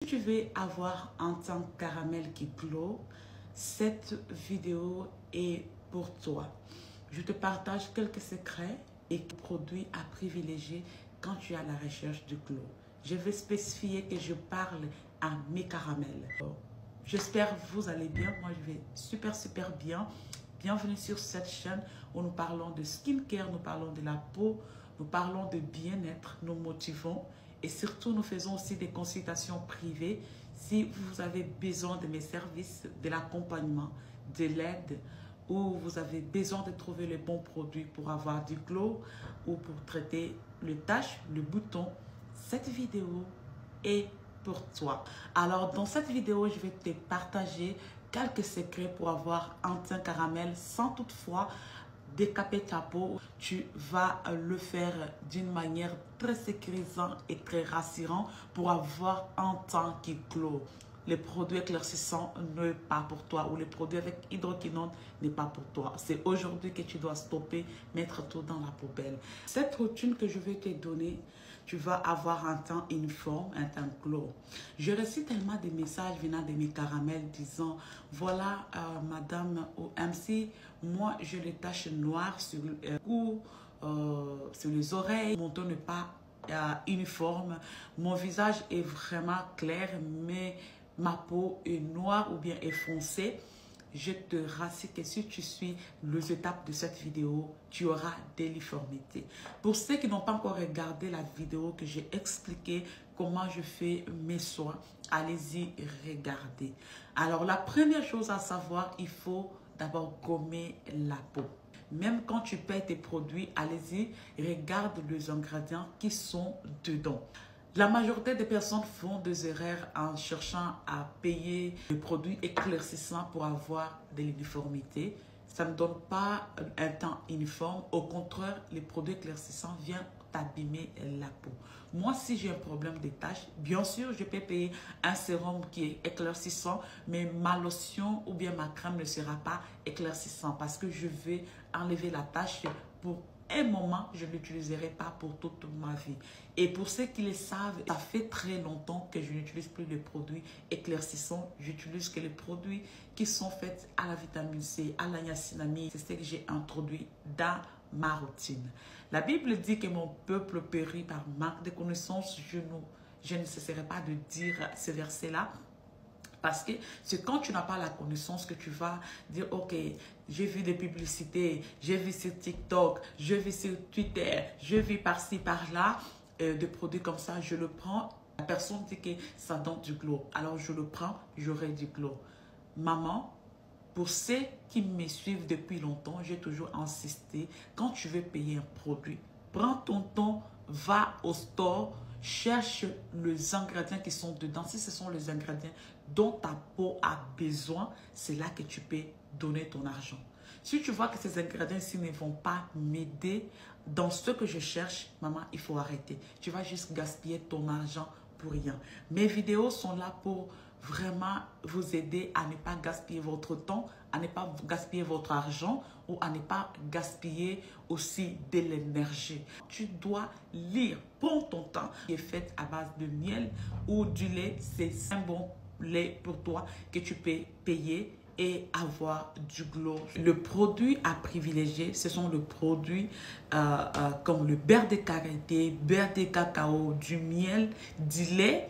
Si tu veux avoir un teint caramel qui glow, cette vidéo est pour toi. Je te partage quelques secrets et produits à privilégier quand tu es à la recherche du glow. Je vais spécifier que je parle à mes caramels. J'espère que vous allez bien. Moi, je vais super bien. Bienvenue sur cette chaîne où nous parlons de skincare, nous parlons de la peau, nous parlons de bien-être, nous motivons et surtout nous faisons aussi des consultations privées. Si vous avez besoin de mes services, de l'accompagnement, de l'aide ou vous avez besoin de trouver les bons produits pour avoir du glow ou pour traiter les taches, le bouton, cette vidéo est pour toi. Alors dans cette vidéo, je vais te partager quelques secrets pour avoir un teint caramel sans toutefois décaper ta peau. Tu vas le faire d'une manière très sécurisante et très rassurante pour avoir un teint qui glow. Les produits éclaircissants ne sont pas pour toi ou les produits avec hydroquinone n'est pas pour toi. C'est aujourd'hui que tu dois stopper, mettre tout dans la poubelle. Cette routine que je vais te donner, tu vas avoir un teint uniforme, un teint glow. Je reçois tellement de messages venant de mes caramels disant, voilà madame ou MC, moi j'ai les taches noires sur le cou, sur les oreilles, mon teint n'est pas uniforme, mon visage est vraiment clair, mais ma peau est noire ou bien est foncée. Je te rassure que si tu suis les étapes de cette vidéo, tu auras des uniformités. Pour ceux qui n'ont pas encore regardé la vidéo que j'ai expliqué comment je fais mes soins, allez-y regarder. Alors la première chose à savoir, il faut d'abord gommer la peau. Même quand tu payes tes produits, allez-y, regarde les ingrédients qui sont dedans. La majorité des personnes font des erreurs en cherchant à payer des produits éclaircissants pour avoir de l'uniformité. Ça ne donne pas un teint uniforme. Au contraire, les produits éclaircissants viennent t'abîmer la peau. Moi, si j'ai un problème de taches, bien sûr, je peux payer un sérum qui est éclaircissant, mais ma lotion ou bien ma crème ne sera pas éclaircissant parce que je vais enlever la tache pour un moment, je ne l'utiliserai pas pour toute ma vie. Et pour ceux qui le savent, ça fait très longtemps que je n'utilise plus de produits éclaircissants. J'utilise que les produits qui sont faits à la vitamine C, à la niacinamide. C'est ce que j'ai introduit dans ma routine. La Bible dit que mon peuple périt par manque de connaissances. Je ne cesserai pas de dire ce verset-là. Parce que c'est quand tu n'as pas la connaissance que tu vas dire, ok, j'ai vu des publicités, j'ai vu sur TikTok, j'ai vu sur Twitter, j'ai vu par-ci, par-là, des produits comme ça, je le prends. La personne dit que ça donne du glow. Alors je le prends, j'aurai du glow. Maman, pour ceux qui me suivent depuis longtemps, j'ai toujours insisté, quand tu veux payer un produit, prends ton temps, va au store, cherche les ingrédients qui sont dedans. Si ce sont les ingrédients dont ta peau a besoin, c'est là que tu peux donner ton argent. Si tu vois que ces ingrédients-ci ne vont pas m'aider dans ce que je cherche, maman, il faut arrêter. Tu vas juste gaspiller ton argent pour rien. Mes vidéos sont là pour vraiment vous aider à ne pas gaspiller votre temps, à ne pas gaspiller votre argent ou à ne pas gaspiller aussi de l'énergie. Tu dois lire. Prends ton temps. Qui est fait à base de miel ou du lait, c'est un bon lait pour toi que tu peux payer et avoir du glow. Le produit à privilégier, ce sont les produits comme le beurre de karité, beurre de cacao, du miel, du lait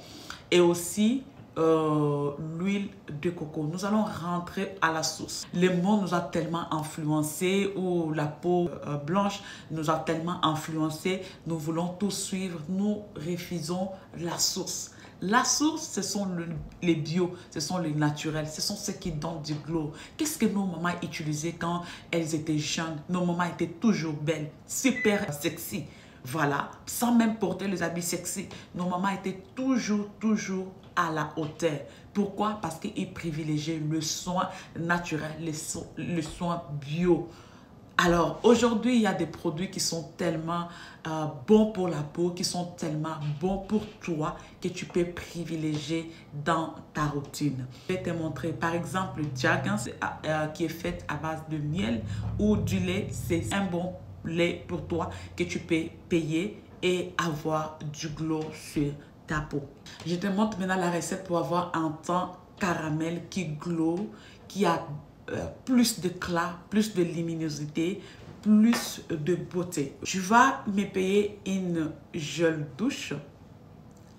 et aussi l'huile de coco. Nous allons rentrer à la source. Le monde nous a tellement influencé ou la peau blanche nous a tellement influencé. Nous voulons tout suivre. Nous refusons la source. La source, ce sont les bio, ce sont les naturels, ce sont ceux qui donnent du glow. Qu'est-ce que nos mamans utilisaient quand elles étaient jeunes? Nos mamans étaient toujours belles, super sexy. Voilà, sans même porter les habits sexy. Nos mamans étaient toujours à la hauteur. Pourquoi? Parce qu'ils privilégiaient le soin naturel, le soin bio. Alors, aujourd'hui, il y a des produits qui sont tellement bons pour la peau, qui sont tellement bons pour toi, que tu peux privilégier dans ta routine. Je vais te montrer, par exemple, le Jergens qui est fait à base de miel ou du lait. C'est un bon lait pour toi que tu peux payer et avoir du glow sur ta peau. Je te montre maintenant la recette pour avoir un teint caramel qui glow, qui a plus d'éclat, plus de luminosité, plus de beauté. Tu vas me payer une gel douche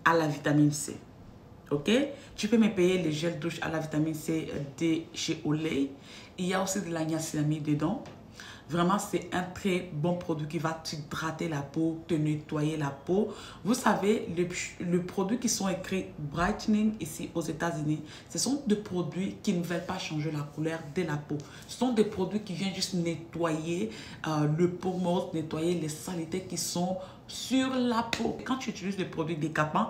à la vitamine C. Ok? Tu peux me payer les gels douche à la vitamine C de chez Olay. Il y a aussi de la niacinamide dedans. Vraiment, c'est un très bon produit qui va t'hydrater la peau, te nettoyer la peau. Vous savez, les produits qui sont écrits Brightening ici aux États-Unis, ce sont des produits qui ne veulent pas changer la couleur de la peau. Ce sont des produits qui viennent juste nettoyer le peau morte, nettoyer les saletés qui sont sur la peau. Quand tu utilises des produits décapants,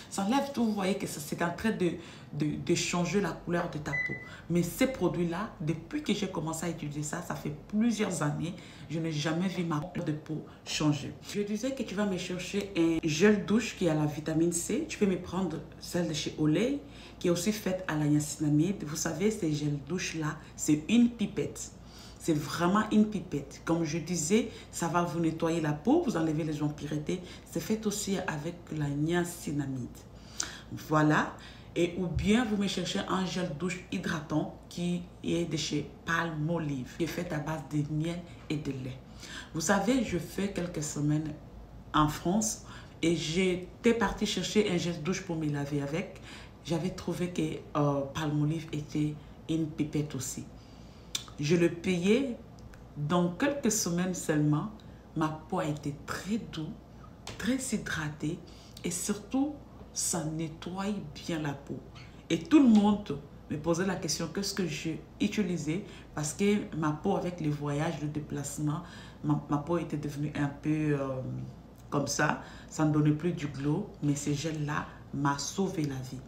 ça enlève tout. Vous voyez que c'est en train de changer la couleur de ta peau. Mais ces produits-là, depuis que j'ai commencé à utiliser ça, ça fait plusieurs années, je n'ai jamais vu ma couleur de peau changer. Je disais que tu vas me chercher un gel douche qui a la vitamine C. Tu peux me prendre celle de chez Olay, qui est aussi faite à la niacinamide. Vous savez, ces gels douches-là, c'est une pipette. C'est vraiment une pipette. Comme je disais, ça va vous nettoyer la peau, vous enlevez les impuretés. C'est fait aussi avec la niacinamide. Voilà. Et ou bien vous me cherchez un gel douche hydratant qui est de chez Palmolive, qui est fait à base de miel et de lait. Vous savez, je fais quelques semaines en France et j'étais partie chercher un gel douche pour me laver avec. J'avais trouvé que Palmolive était une pipette aussi. Je le payais. Dans quelques semaines seulement, ma peau a été très douce, très hydratée et surtout, ça nettoie bien la peau. Et tout le monde me posait la question, qu'est-ce que j'ai utilisé? Parce que ma peau, avec les voyages, le déplacement, ma peau était devenue un peu comme ça. Ça ne donnait plus du glow, mais ce gel-là m'a sauvé la vie.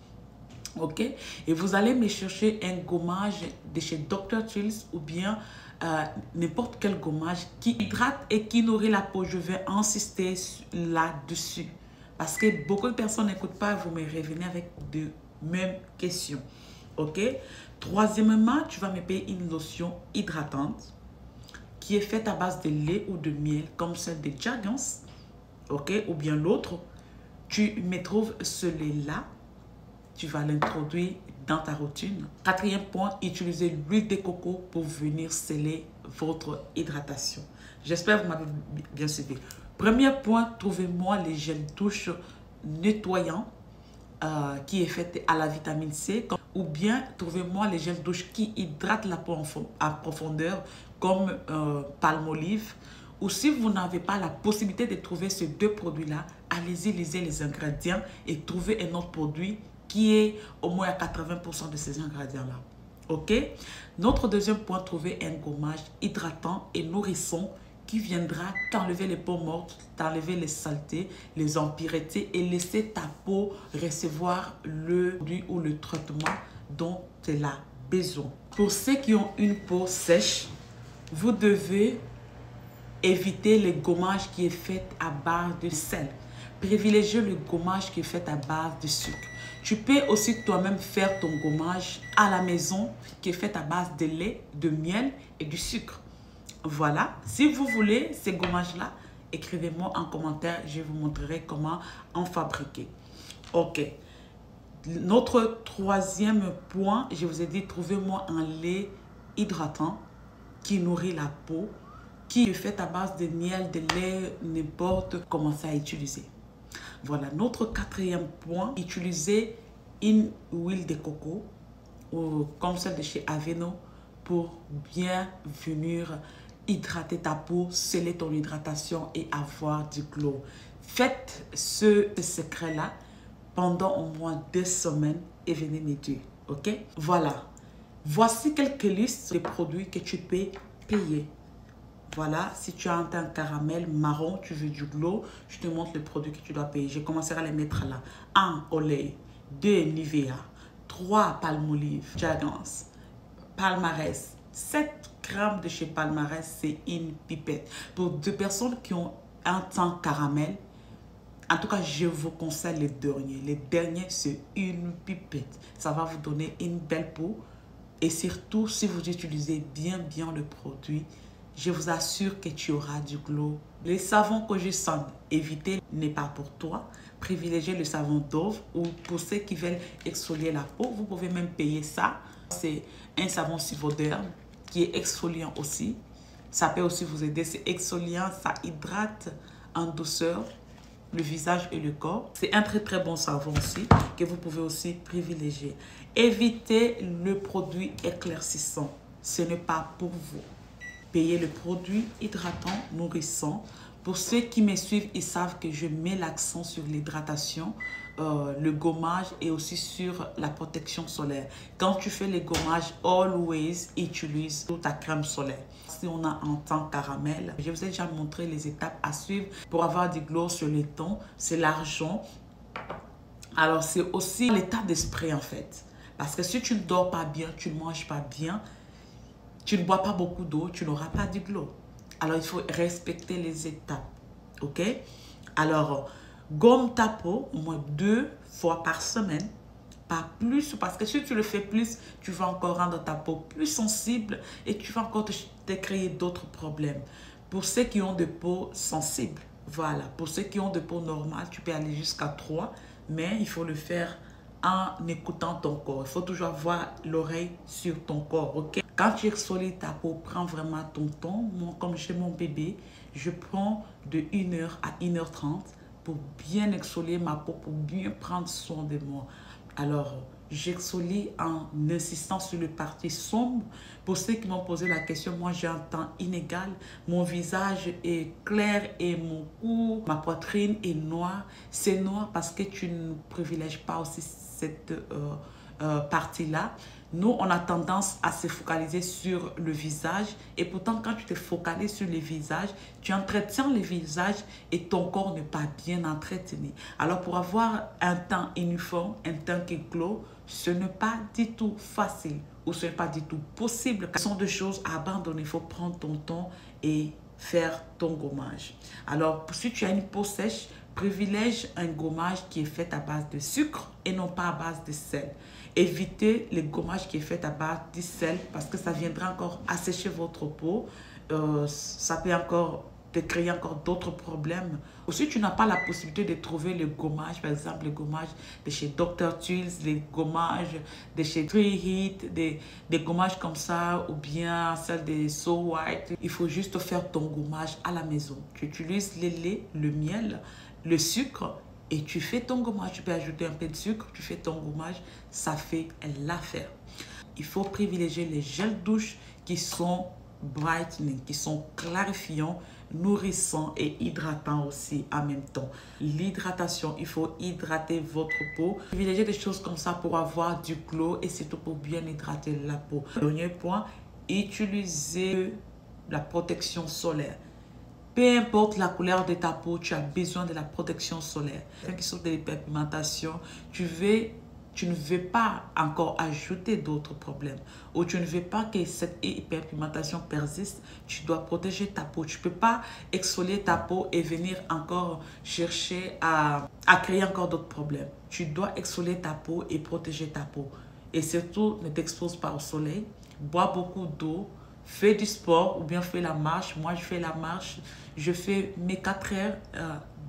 Ok? Et vous allez me chercher un gommage de chez Dr. Teal's ou bien n'importe quel gommage qui hydrate et qui nourrit la peau. Je vais insister là-dessus. Parce que beaucoup de personnes n'écoutent pas, vous me revenez avec de mêmes questions. Ok? Troisièmement, tu vas me payer une lotion hydratante qui est faite à base de lait ou de miel, comme celle de Jergens. Ok? Ou bien l'autre. Tu me trouves ce lait-là. Tu vas l'introduire dans ta routine. Quatrième point, utilisez l'huile de coco pour venir sceller votre hydratation. J'espère que vous m'avez bien suivi. Premier point, trouvez-moi les gels douche nettoyants qui est fait à la vitamine C. Ou bien, trouvez-moi les gels douche qui hydratent la peau en profondeur comme Palmolive. Ou si vous n'avez pas la possibilité de trouver ces deux produits-là, allez-y, lisez les ingrédients et trouvez un autre produit qui est au moins à 80% de ces ingrédients-là. Ok? Notre deuxième point, trouver un gommage hydratant et nourrissant qui viendra t'enlever les peaux mortes, t'enlever les saletés, les impuretés et laisser ta peau recevoir le produit ou le traitement dont elle a besoin. Pour ceux qui ont une peau sèche, vous devez éviter le gommage qui est fait à base de sel. Privilégiez le gommage qui est fait à base de sucre. Tu peux aussi toi-même faire ton gommage à la maison qui est fait à base de lait, de miel et du sucre. Voilà. Si vous voulez ces gommages-là, écrivez-moi en commentaire. Je vous montrerai comment en fabriquer. Ok. Notre troisième point, je vous ai dit, trouvez-moi un lait hydratant qui nourrit la peau, qui est fait à base de miel, de lait, n'importe comment ça à utiliser. Voilà, notre quatrième point, utilisez une huile de coco ou comme celle de chez Aveno pour bien venir hydrater ta peau, sceller ton hydratation et avoir du glow. Faites ce secret-là pendant au moins 2 semaines et venez m'aider, ok? Voilà, voici quelques listes de produits que tu peux payer. Voilà, si tu as un teint caramel marron, tu veux du glow, je te montre le produit que tu dois payer. Je commencerai à les mettre là. 1 Olay, 2 Nivea, 3 Palmolive, Jergens, Palmarès, 7 grammes de chez Palmarès, c'est une pipette. Pour 2 personnes qui ont un teint caramel, en tout cas, je vous conseille les derniers. Les derniers, c'est une pipette. Ça va vous donner une belle peau. Et surtout, si vous utilisez bien le produit, je vous assure que tu auras du glow. Les savons que je sens, éviter n'est pas pour toi. privilégiez le savon Dove, ou pour ceux qui veulent exfolier la peau, vous pouvez même payer ça. C'est un savon Civoderm qui est exfoliant aussi. Ça peut aussi vous aider. C'est exfoliant, ça hydrate en douceur le visage et le corps. C'est un très bon savon aussi que vous pouvez aussi privilégier. Évitez le produit éclaircissant. Ce n'est pas pour vous. Payez le produit hydratant, nourrissant. Pour ceux qui me suivent, ils savent que je mets l'accent sur l'hydratation, le gommage et aussi sur la protection solaire. Quand tu fais les gommages, always utilise ta crème solaire. Si on a un teint caramel, je vous ai déjà montré les étapes à suivre pour avoir du glow sur les tons. C'est l'argent. Alors, c'est aussi l'état d'esprit en fait. Parce que si tu ne dors pas bien, tu ne manges pas bien, tu ne bois pas beaucoup d'eau, tu n'auras pas du glow. Alors, il faut respecter les étapes. OK? Alors, gomme ta peau au moins 2 fois par semaine. Pas plus, parce que si tu le fais plus, tu vas encore rendre ta peau plus sensible et tu vas encore te créer d'autres problèmes. Pour ceux qui ont de peau sensible, voilà. Pour ceux qui ont de peau normale, tu peux aller jusqu'à 3, mais il faut le faire en écoutant ton corps. Il faut toujours avoir l'oreille sur ton corps, ok? Quand tu exfolies ta peau, prends vraiment ton temps. Moi, comme chez mon bébé, je prends de 1h à 1h30 pour bien exfolier ma peau, pour bien prendre soin de moi. Alors, j'exfolie en insistant sur le parti sombre. Pour ceux qui m'ont posé la question, moi j'ai un teint inégal. Mon visage est clair et mon cou, ma poitrine est noire. C'est noir parce que tu ne privilèges pas aussi cette partie-là. Nous, on a tendance à se focaliser sur le visage et pourtant, quand tu te focalises sur le visage, tu entretiens le visage et ton corps n'est pas bien entretenu. Alors, pour avoir un teint uniforme, un teint qui glow, ce n'est pas du tout facile ou ce n'est pas du tout possible. Ce sont des choses à abandonner. Il faut prendre ton temps et faire ton gommage. Alors, si tu as une peau sèche, privilège un gommage qui est fait à base de sucre et non pas à base de sel. Évitez le gommage qui est fait à base de sel parce que ça viendra encore assécher votre peau. Ça peut encore te créer encore d'autres problèmes. Aussi, tu n'as pas la possibilité de trouver le gommage, par exemple, le gommage de chez Dr. Tools, les gommages de chez Tree Heat, des gommages comme ça, ou bien celle de So White. Il faut juste faire ton gommage à la maison. Tu utilises le lait, le miel, le sucre et tu fais ton gommage. Tu peux ajouter un peu de sucre, tu fais ton gommage, ça fait l'affaire. Il faut privilégier les gels douche qui sont brightening, qui sont clarifiants, nourrissants et hydratants aussi en même temps. L'hydratation, il faut hydrater votre peau. Privilégiez des choses comme ça pour avoir du glow et surtout pour bien hydrater la peau. Dernier point, utilisez la protection solaire. Peu importe la couleur de ta peau, tu as besoin de la protection solaire. Qui sont de l'hyperpigmentation, tu ne veux pas encore ajouter d'autres problèmes ou tu ne veux pas que cette hyperpigmentation persiste, tu dois protéger ta peau. Tu ne peux pas exfolier ta peau et venir encore chercher à créer encore d'autres problèmes. Tu dois exfolier ta peau et protéger ta peau. Et surtout, ne t'expose pas au soleil, bois beaucoup d'eau, fais du sport ou bien fais la marche. Moi, je fais la marche, je fais mes 4 heures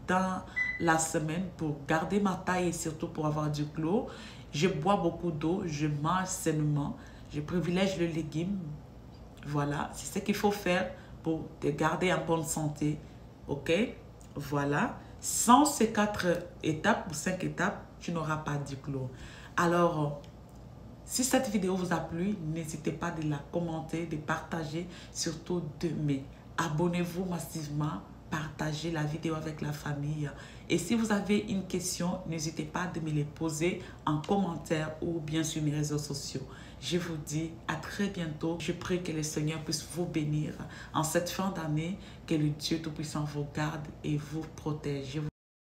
dans la semaine pour garder ma taille et surtout pour avoir du glow. Je bois beaucoup d'eau, je mange sainement, je privilège le légume. Voilà, c'est ce qu'il faut faire pour te garder en bonne santé. Ok? Voilà. Sans ces 4 étapes ou 5 étapes, tu n'auras pas de glow. Alors, si cette vidéo vous a plu, n'hésitez pas de la commenter, de partager, surtout d'aimer. Abonnez-vous massivement, partagez la vidéo avec la famille. Et si vous avez une question, n'hésitez pas de me les poser en commentaire ou bien sur mes réseaux sociaux. Je vous dis à très bientôt. Je prie que le Seigneur puisse vous bénir en cette fin d'année, que le Dieu Tout-Puissant vous garde et vous protège.